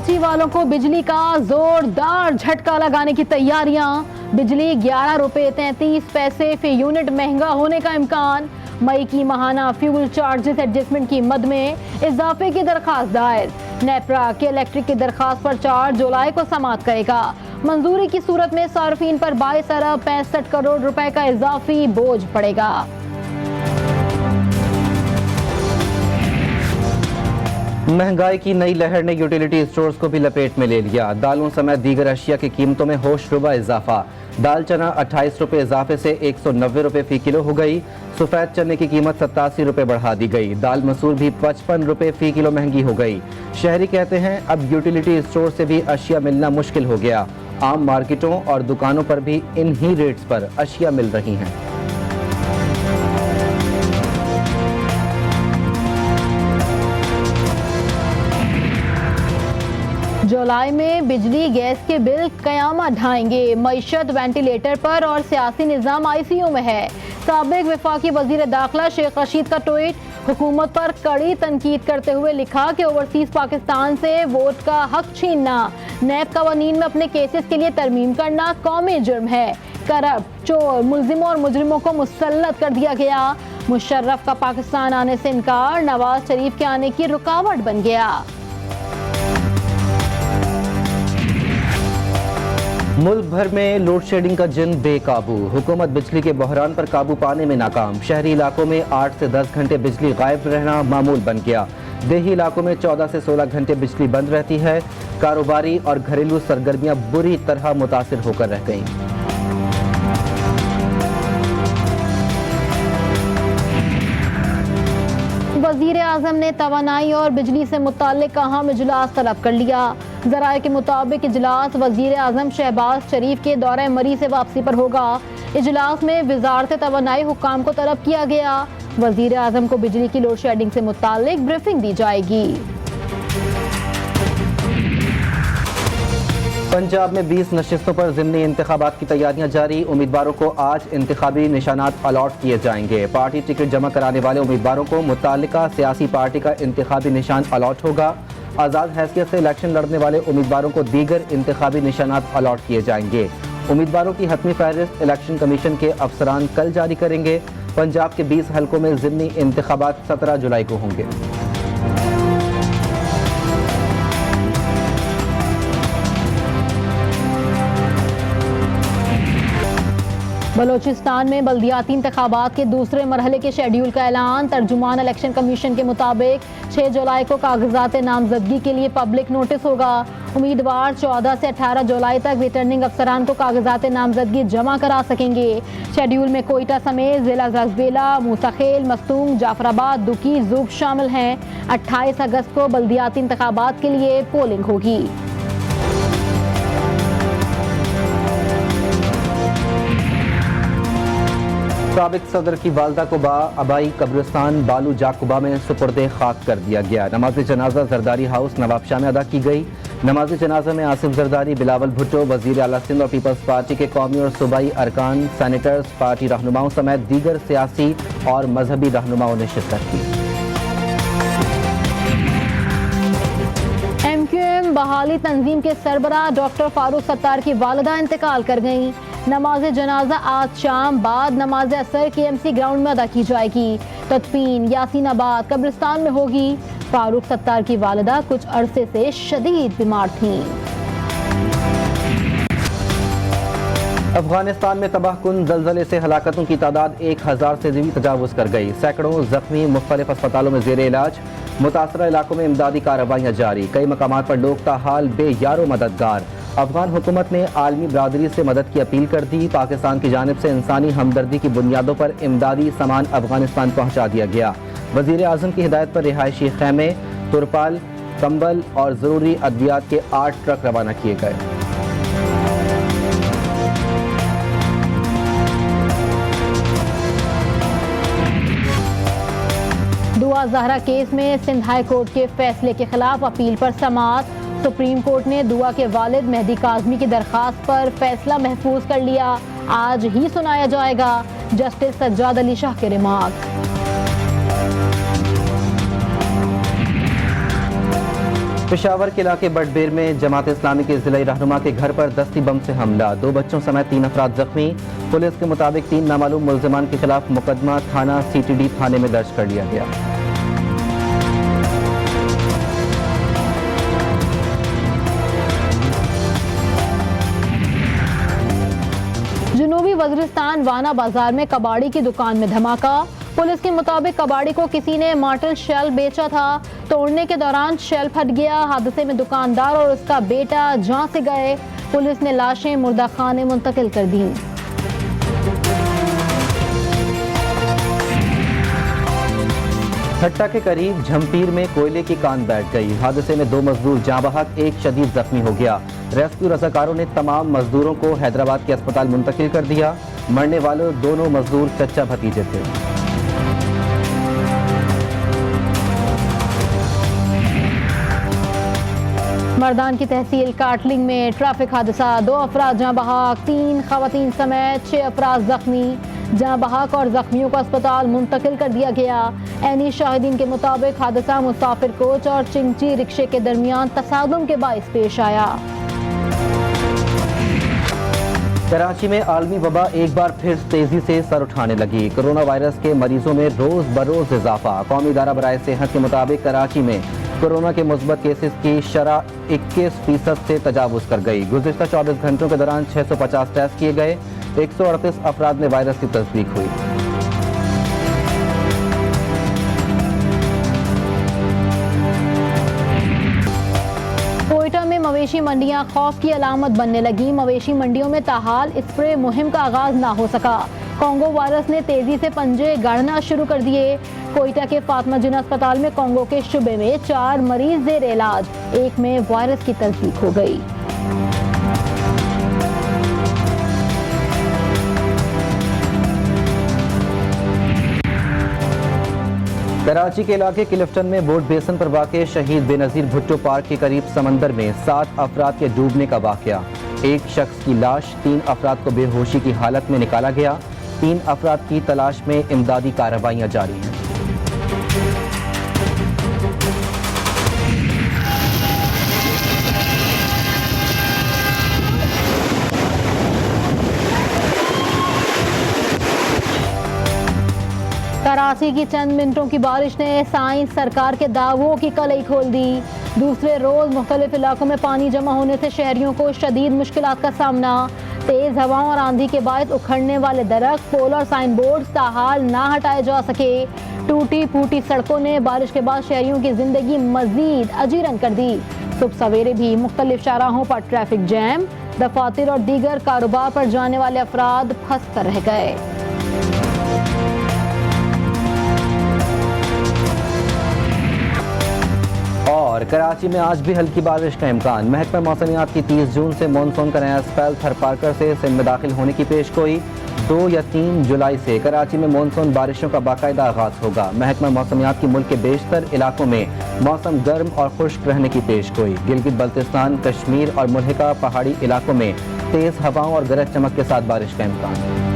कराची वालों को बिजली का जोरदार झटका लगाने की तैयारियां। बिजली 11 रुपए 33 पैसे फी यूनिट महंगा होने का इम्कान। मई की माहाना फ्यूल चार्जेस एडजस्टमेंट की मद में इजाफे की दरखास्त दायर। नेपरा के इलेक्ट्रिक की दरखास्त पर 4 जुलाई को समाअत करेगा। मंजूरी की सूरत में सार्फिन पर 22 अरब 65 करोड़ रुपए का इजाफी बोझ पड़ेगा। महंगाई की नई लहर ने यूटिलिटी स्टोर्स को भी लपेट में ले लिया। दालों समेत दीगर अशिया की कीमतों में होशरुबा इजाफा। दाल चना 28 रुपए इजाफे से 190 रुपए फी किलो हो गई। सफेद चने की कीमत 87 रुपए बढ़ा दी गई। दाल मसूर भी 55 रुपए फी किलो महंगी हो गई। शहरी कहते हैं अब यूटिलिटी स्टोर से भी अशिया मिलना मुश्किल हो गया। आम मार्केटों और दुकानों पर भी इन ही रेट्स पर अशिया मिल रही हैं। जुलाई में बिजली गैस के बिल कयामत ढाएंगे। मईशत वेंटिलेटर पर और सियासी निज़ाम ICU में है। साबिक वफाकी वजीर दाखिला शेख रशीद का ट्वीट। हुकूमत पर कड़ी तनकीद करते हुए लिखा कि ओवरसीज पाकिस्तान से वोट का हक छीनना, नैब कवानीन में अपने केसेस के लिए तरमीम करना कौमी जुर्म है। करप्ट, चोर, मुल्जिमों और मुजरिमों को मुसल्लत कर दिया गया। मुशर्रफ का पाकिस्तान आने से इनकार नवाज शरीफ के आने की रुकावट बन गया। मुल्क भर में लोड शेडिंग का जिन बेकाबू। हुकूमत बिजली के बहरान पर काबू पाने में नाकाम। शहरी इलाकों में 8 से 10 घंटे बिजली गायब रहना मामूल बन गया। देही इलाकों में 14 से 16 घंटे बिजली बंद रहती है। कारोबारी और घरेलू सरगर्मियां बुरी तरह मुतासिर होकर रह गईं। वजीर आजम ने तवानाई और बिजली से मुताल्लिक अहम इजलास तलब कर लिया। जराये के मुताबिक इजलास वजीर आजम शहबाज शरीफ के दौरे मरी से वापसी पर होगा। इजलास में वजारत तवानाई हुक्काम को तलब किया गया। वजीर आजम को बिजली की लोड शेडिंग से मुताल्लिक ब्रीफिंग दी जाएगी। पंजाब में 20 नशिस्तों पर ज़िमनी इंतखाबात की तैयारियां जारी। उम्मीदवारों को आज इंतखाबी निशानात अलॉट किए जाएंगे। पार्टी टिकट जमा कराने वाले उम्मीदवारों को मुताल्लिका सियासी पार्टी का इंतखाबी निशान अलॉट होगा। आज़ाद हैसियत से इलेक्शन लड़ने वाले उम्मीदवारों को दीगर इंतखाबी निशानात अलॉट किए जाएंगे। उम्मीदवारों की हतमी फहरिस्त इलेक्शन कमीशन के अफसरान कल जारी करेंगे। पंजाब के 20 हलकों में ज़िमनी इंतखाबात 17 जुलाई को होंगे। बलोचिस्तान में बल्दियाती इंतखाबात के दूसरे मरहले के शेड्यूल का ऐलान। तर्जुमान इलेक्शन कमीशन के मुताबिक 6 जुलाई को कागजात नामजदगी के लिए पब्लिक नोटिस होगा। उम्मीदवार 14 से 18 जुलाई तक रिटर्निंग अफसरान को कागजात नामजदगी जमा करा सकेंगे। शेड्यूल में कोयटा समेत जिला जजबेला, मूसाखेल, मस्तूंग, जाफराबाद, दुकी, ज़ूब शामिल हैं। 28 अगस्त को बल्दियाती इंतखाबात के लिए पोलिंग होगी। साबिक सदर की वालदा को आबाई कब्रिस्तान बालू जाकुबा में सुपुर्दे खाक कर दिया गया। नमाज जनाजा जरदारी हाउस नवाबशाह में अदा की गई। नमाज जनाजा में आसिफ जरदारी, बिलावल भुट्टो, वजीर आला सिंध और पीपल्स पार्टी के कौमी और सूबाई अरकान, सैनेटर्स, पार्टी रहनुमाओं समेत दीगर सियासी और मजहबी रहनुमाओं ने शिरकत की। MQM बहाली तंजीम के सरबराह डॉक्टर फारूक सत्तार की वालिदा इंतकाल कर गईं। नमाज जनाजा आज शाम बाद नमाज असर KMC ग्राउंड में अदा की जाएगी। तदफीन यासीनाबाद कब्रिस्तान में होगी। फारूक सत्तार की वालिदा कुछ अरसे से शदीद बीमार थीं। अफगानिस्तान में तबाहकुन जलजले से हलाकतों की तादाद 1000 से भी तजावुज़ कर गई। सैकड़ों जख्मी मुख्तलिफ अस्पतालों में ज़ेर इलाज। मुतासरा इलाकों में इमदादी कार्रवाइयाँ जारी। कई मकामात पर लोग ताहाल बेयारो मददगार। अफगान हुकूमत ने आलमी बरादरी से मदद की अपील कर दी। पाकिस्तान की जानिब से इंसानी हमदर्दी की बुनियादों पर इमदादी सामान अफगानिस्तान पहुँचा दिया गया। वज़ीर आज़म की हिदायत पर रिहायशी खैमे, तुरपाल, कंबल और ज़रूरी अद्वियात के 8 ट्रक रवाना किए गए। दुआ ज़हरा केस में सिंध हाई कोर्ट के फैसले के खिलाफ अपील पर समाअत। सुप्रीम कोर्ट ने दुआ के वालिद मेहदी काज़मी की दरखास्त पर फैसला महफूज कर लिया। आज ही सुनाया जाएगा। जस्टिस सज्जाद अली शाह के रिमार्क। पेशावर के इलाके बटबेर में जमात इस्लामी के जिला रहनुमा के घर पर दस्ती बम से हमला, 2 बच्चों समेत 3 अफराद जख्मी। पुलिस के मुताबिक 3 नामालूम मुल्जिमान के खिलाफ मुकदमा थाना CTD थाने में दर्ज कर लिया गया। जनूबी वज़ीरिस्तान वाना बाजार में कबाड़ी की दुकान में धमाका। पुलिस के मुताबिक कबाड़ी को किसी ने मार्टल शेल बेचा था। तोड़ने के दौरान शेल फट गया। हादसे में दुकानदार और उसका बेटा जान से गए। पुलिस ने लाशें मुर्दा खाने मुंतकिल कर दी। हट्टा के करीब झमपीर में कोयले की कान बैठ गई। हादसे में 2 मजदूर जाँ बहक, 1 शदीद जख्मी हो गया। रेस्क्यू रजाकारों ने तमाम मजदूरों को हैदराबाद के अस्पताल मुंतकिल कर दिया। मरने वाले दोनों मजदूर चचा भतीजे थे। मर्दान की तहसील काटलिंग में ट्रैफिक हादसा, 2 अफराद जाँ बहक, 3 खवातीन समेत 6 अफराद जख्मी। जाँ बहक और जख्मियों को अस्पताल मुंतकिल कर दिया गया। ऐनी शाहिदीन के मुताबिक हादसा मुसाफिर कोच और चिंची रिक्शे के दरमियान तसादुम के बाइस पेश आया। कराची में आलमी वबा एक बार फिर तेजी से सर उठाने लगी। कोरोना वायरस के मरीजों में रोज बरोज इजाफा। कौमी इदारा बराए सेहत के मुताबिक कराची में कोरोना के मुस्बत केसेस की शरह 21% से तजावुज कर गई। गुज़िश्ता 24 घंटों के दौरान 650 टेस्ट किए गए। 138 अफराद में वायरस की तस्दीक हुई। कोयटा में मवेशी मंडियां खौफ की अलामत बनने लगी। मवेशी मंडियों में ताहाल स्प्रे मुहिम का आगाज ना हो सका। कोंगो वायरस ने तेजी से पंजे गाड़ना शुरू कर दिए। कोयटा के फातिमा जिन्ना अस्पताल में कोंगो के शुबे में 4 मरीज जेर इलाज, 1 में वायरस की तस्दीक हो गई। कराची के इलाके क्लिफ्टन में बोट बेसन पर वाक़ शहीद बेनज़ीर भुट्टो पार्क के करीब समंदर में 7 अफराद के डूबने का वाक़या। 1 शख्स की लाश, 3 अफराद को बेहोशी की हालत में निकाला गया। 3 अफराद की तलाश में इमदादी कार्रवाइयाँ जारी हैं। कराची की चंद मिनटों की बारिश ने साइंस सरकार के दावों की कलई खोल दी। दूसरे रोज मुख्तलिफ इलाकों में पानी जमा होने से शहरियों को शदीद मुश्किलात का सामना। तेज हवाओं और आंधी के बाद उखड़ने वाले दरख्त, पोल और साइन बोर्ड ताहाल ना हटाए जा सके। टूटी फूटी सड़कों ने बारिश के बाद शहरियों की जिंदगी मजीद अजीरन कर दी। सुबह सवेरे भी मुख्तलिफ शाहराहों पर ट्रैफिक जैम, दफातर और दीगर कारोबार पर जाने वाले अफराद फंस कर रह गए। और कराची में आज भी हल्की बारिश का इम्कान। महकमा मौसमियात की 30 जून से मानसून का नया स्पेल थरपारकर से सिंध में दाखिल होने की पेशगोई। 2 या 3 जुलाई से कराची में मानसून बारिशों का बाकायदा आगाज होगा। महकमा मौसमियात की मुल्क के बेशतर इलाकों में मौसम गर्म और खुश्क रहने की पेशगोई। गिलगित बल्तिस्तान, कश्मीर और मुल्हिका पहाड़ी इलाकों में तेज हवाओं और गरज चमक के साथ बारिश का इम्कान।